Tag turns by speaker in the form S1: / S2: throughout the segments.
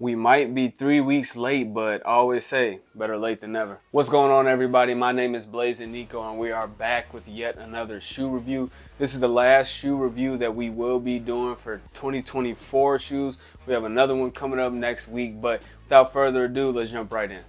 S1: We might be 3 weeks late, but I always say better late than never. What's going on, everybody? My name is Blazing Nico, and we are back with yet another shoe review. This is the last shoe review that we will be doing for 2024 shoes. We have another one coming up next week, but without further ado, let's jump right in.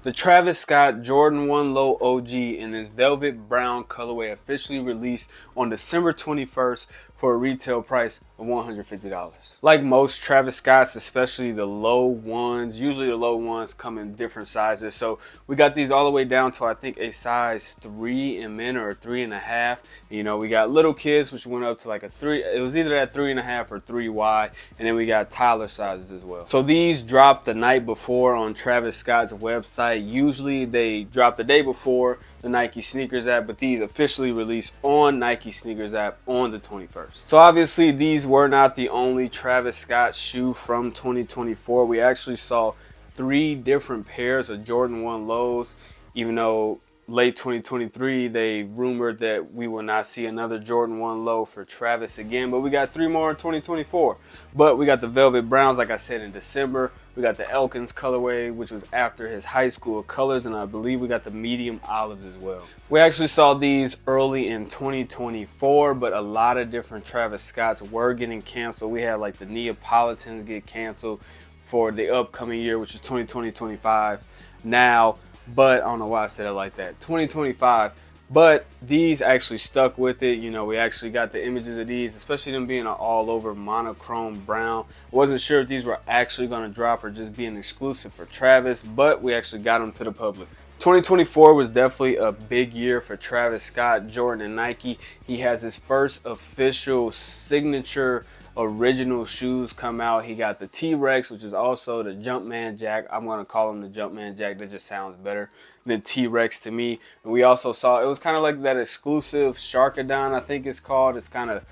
S1: The Travis Scott Jordan 1 Low OG in this velvet brown colorway officially released on December 21st for a retail price of $150. Like most Travis Scotts, especially the low ones, usually the low ones come in different sizes. So we got these all the way down to I think a size 3 in men or a 3.5. You know, we got little kids, which went up to like a 3. It was either at 3.5 or 3Y, and then we got toddler sizes as well. So these dropped the night before on Travis Scott's website. Usually they drop the day before the Nike Sneakers app, but these officially released on Nike Sneakers app on the 21st. So obviously these were not the only Travis Scott shoe from 2024. We actually saw 3 different pairs of Jordan 1 lows, even though late 2023 they rumored that we will not see another Jordan 1 low for Travis again, but we got 3 more in 2024. But we got the velvet browns, like I said, in December. We got the Elkins colorway, which was after his high school colors, and I believe we got the medium olives as well. We actually saw these early in 2024, but a lot of different Travis Scotts were getting canceled. We had like the Neapolitans get canceled for the upcoming year, which is 2020-25 now. But I don't know why I said it like that, 2025. But these actually stuck with it. You know, we actually got the images of these, especially them being an all over monochrome brown. I wasn't sure if these were actually going to drop or just be an exclusive for Travis, but we actually got them to the public. 2024 was definitely a big year for Travis Scott, Jordan, and Nike. He has his first official signature original shoes come out. He got the T-Rex, which is also the Jumpman Jack. I'm going to call him the Jumpman Jack. That just sounds better than T-Rex to me. And we also saw, it was kind of like that exclusive Sharkadon, I think it's called. It's kind of,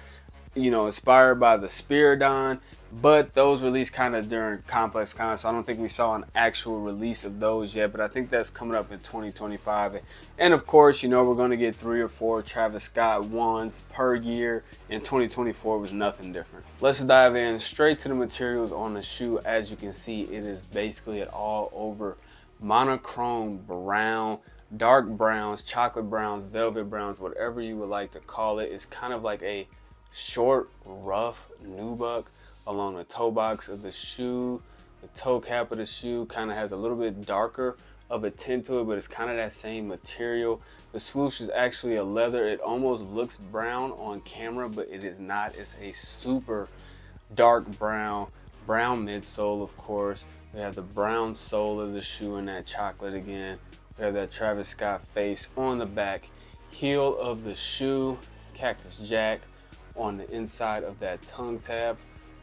S1: you know, inspired by the Spiridon. But those released kind of during Complex Con, so I don't think we saw an actual release of those yet. But I think that's coming up in 2025. And of course, you know, we're going to get 3 or 4 Travis Scott ones per year. And 2024 was nothing different. Let's dive in straight to the materials on the shoe. As you can see, it is basically an all over monochrome brown, dark browns, chocolate browns, velvet browns, whatever you would like to call it. It's kind of like a short, rough nubuck along the toe box of the shoe. The toe cap of the shoe kind of has a little bit darker of a tint to it, but it's kind of that same material. The swoosh is actually a leather. It almost looks brown on camera, but it is not. It's a super dark brown midsole, of course. We have the brown sole of the shoe and that chocolate again. We have that Travis Scott face on the back. Heel of the shoe, Cactus Jack on the inside of that tongue tab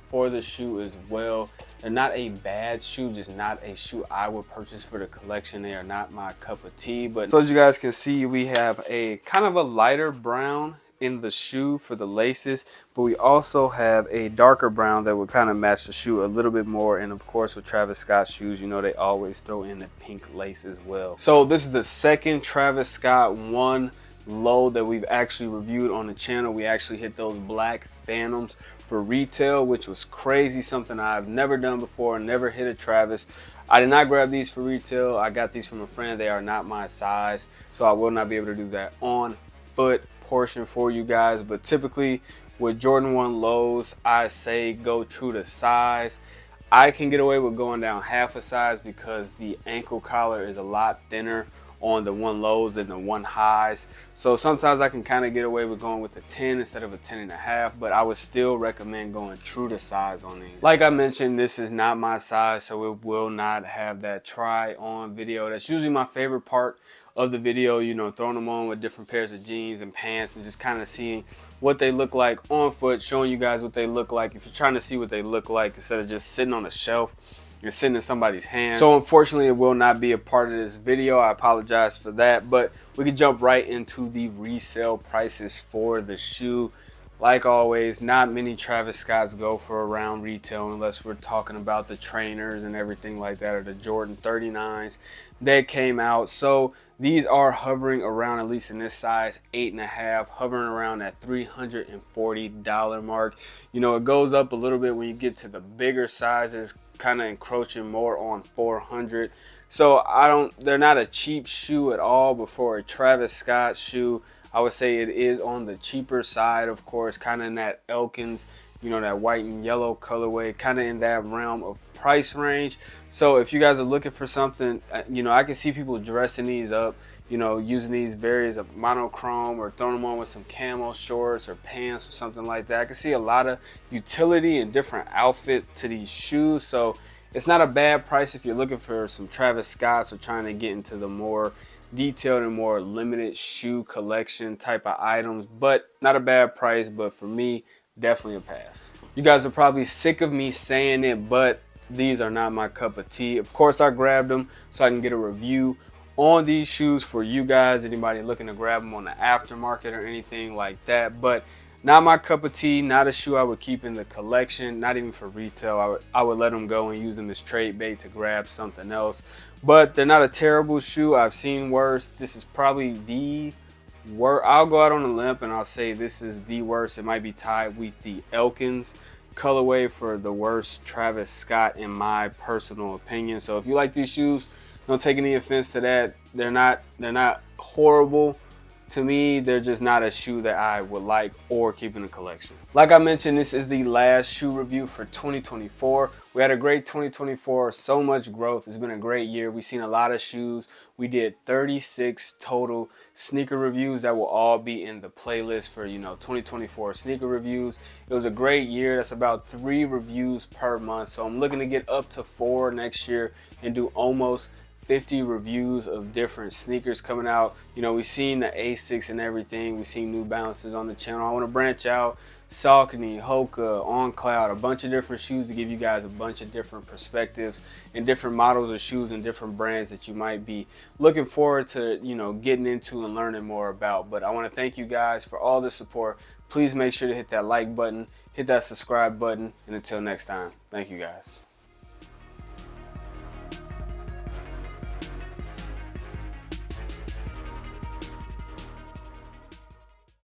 S1: for the shoe as well. They're not a bad shoe, just not a shoe I would purchase for the collection. They are not my cup of tea. But so as you guys can see, we have a kind of a lighter brown in the shoe for the laces, but we also have a darker brown that would kind of match the shoe a little bit more. And of course, with Travis Scott shoes, you know, they always throw in the pink lace as well. So this is the second Travis Scott 1 low that we've actually reviewed on the channel. We actually hit those black Phantoms for retail, which was crazy, something I've never done before, never hit a Travis. I did not grab these for retail. I got these from a friend. They are not my size, so I will not be able to do that on foot portion for you guys. But typically with Jordan 1 lows, I say go true to size. I can get away with going down half a size because the ankle collar is a lot thinner on the 1 lows and the 1 highs. So sometimes I can kind of get away with going with a 10 instead of a 10.5, but I would still recommend going true to size on these. Like I mentioned, this is not my size, so it will not have that try on video. That's usually my favorite part of the video, you know, throwing them on with different pairs of jeans and pants and just kind of seeing what they look like on foot, showing you guys what they look like. If you're trying to see what they look like instead of just sitting on a shelf, you're sitting in somebody's hand. So unfortunately, it will not be a part of this video. I apologize for that, but we can jump right into the resale prices for the shoe. Like always, not many Travis Scotts go for around retail unless we're talking about the trainers and everything like that, or the Jordan 39s that came out. So these are hovering around, at least in this size, 8.5, hovering around that $340 mark. You know, it goes up a little bit when you get to the bigger sizes, kind of encroaching more on 400. So they're not a cheap shoe at all, but for a Travis Scott shoe, I would say it is on the cheaper side, of course, kind of in that Elkins, you know, that white and yellow colorway, kind of in that realm of price range. So if you guys are looking for something, you know, I can see people dressing these up, you know, using these various monochrome or throwing them on with some camo shorts or pants or something like that. I can see a lot of utility and different outfit to these shoes. So it's not a bad price if you're looking for some Travis Scotts or trying to get into the more detailed and more limited shoe collection type of items, but not a bad price. But for me, definitely a pass. You guys are probably sick of me saying it, but these are not my cup of tea. Of course, I grabbed them so I can get a review on these shoes for you guys, anybody looking to grab them on the aftermarket or anything like that. But not my cup of tea, not a shoe I would keep in the collection, not even for retail. I would let them go and use them as trade bait to grab something else. But they're not a terrible shoe. I've seen worse. This is probably the worst. I'll go out on a limb and I'll say this is the worst. It might be tied with the Elkins colorway for the worst Travis Scott in my personal opinion. So if you like these shoes, don't take any offense to that. They're not horrible. To me, they're just not a shoe that I would like or keep in the collection. Like I mentioned, this is the last shoe review for 2024. We had a great 2024, so much growth. It's been a great year. We've seen a lot of shoes. We did 36 total sneaker reviews that will all be in the playlist for, you know, 2024 sneaker reviews. It was a great year. That's about 3 reviews per month. So I'm looking to get up to 4 next year and do almost 50 reviews of different sneakers coming out. You know, we've seen the Asics and everything. We've seen New Balances on the channel. I want to branch out. Saucony, Hoka, On Cloud, a bunch of different shoes to give you guys a bunch of different perspectives and different models of shoes and different brands that you might be looking forward to, you know, getting into and learning more about. But I want to thank you guys for all the support. Please make sure to hit that like button, hit that subscribe button, and until next time, thank you guys.